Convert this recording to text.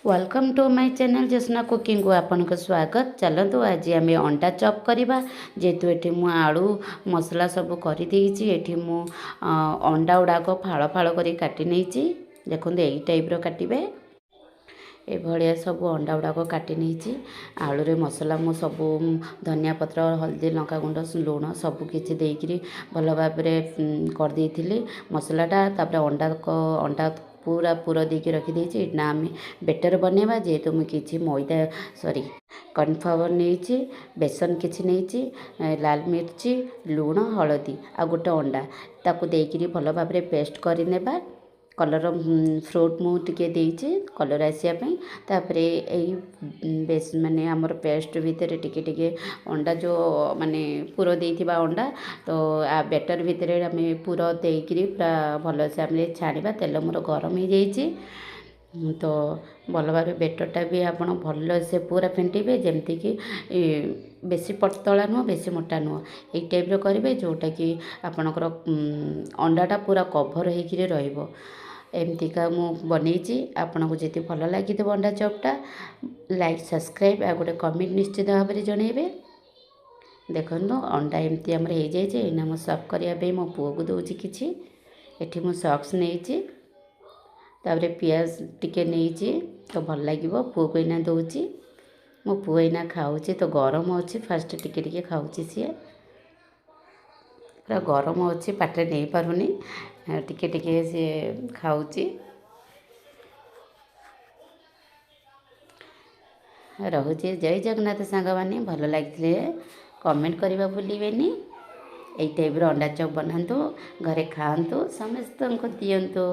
Welcome to my channel Jyotsna cooking को आपन को स्वागत। चलतु आज आम अंडा चॉप करवा। जेहेतु ये मु आलू मसला सब कर मु अंडा गुड़ाक फाड़ फाड़ कर काटी नहीं। देखो यही टाइप काटे ये सब अंडा गुड़ाक काटी नहीं। आलू मसला मु सब धनिया पत्र हल्दी लंका गुंड लुण सबकि देकर भल भाव कर मसलाटा। अंडा पूरा पूरा देके रखी ना आम बेटर बनवा। जेहेतु मुझे मैदा सॉरी कॉर्नफ्लावर नहीं, बेसन किसी नहीं, लाल मिर्ची लुण हलदी आ गोटे अंडा ताकू देकर भल भाव पेस्ट करने। कलर फ्रूट मुझे देती कलर आसापी। तापर बेस माने आमर पेस्ट भितर टिके अंडा जो माने पूरा देथिबा अंडा तो आ बेटर भितर आम पूरा देकर पूरा भल से आम छाणा। तेल मोर गरम हो जाइए तो भल भाव बेटरटा भी आप भल से पूरा फेंटे जमती कि बेसी पतला नुह बेसी मोटा नुह यही टाइप करेंगे जोटा कि आपणकर अंडाटा पूरा कभर हो एमतीका मु बनई। आपन को जी भल लगी अंडा चॉपटा लाइक सब्सक्राइब आ गोटे कमेंट निश्चित भाव में जनइबे। देखो अंडा एमती आमर हो जाए ना मु सर्व करने मो पुओ को दूसरी किसी एठी मु सॉक्स नहीं तापर पियाज टिके नहीं तो भल लगे पुओ को इना दूची। मो पुओ इना खाऊँ तो गरम अच्छे फास्ट टिके टिके खाऊँ सी पूरा गरम अच्छे पाटे नहीं पारुनी टिके टिके सी खाऊँ। रोचे जय जगन्नाथ सांग मैंने भल लगे कमेंट करवा भूलें। यही टाइप अंडा चॉप बनातु घरे खातु समस्त को दिंतु।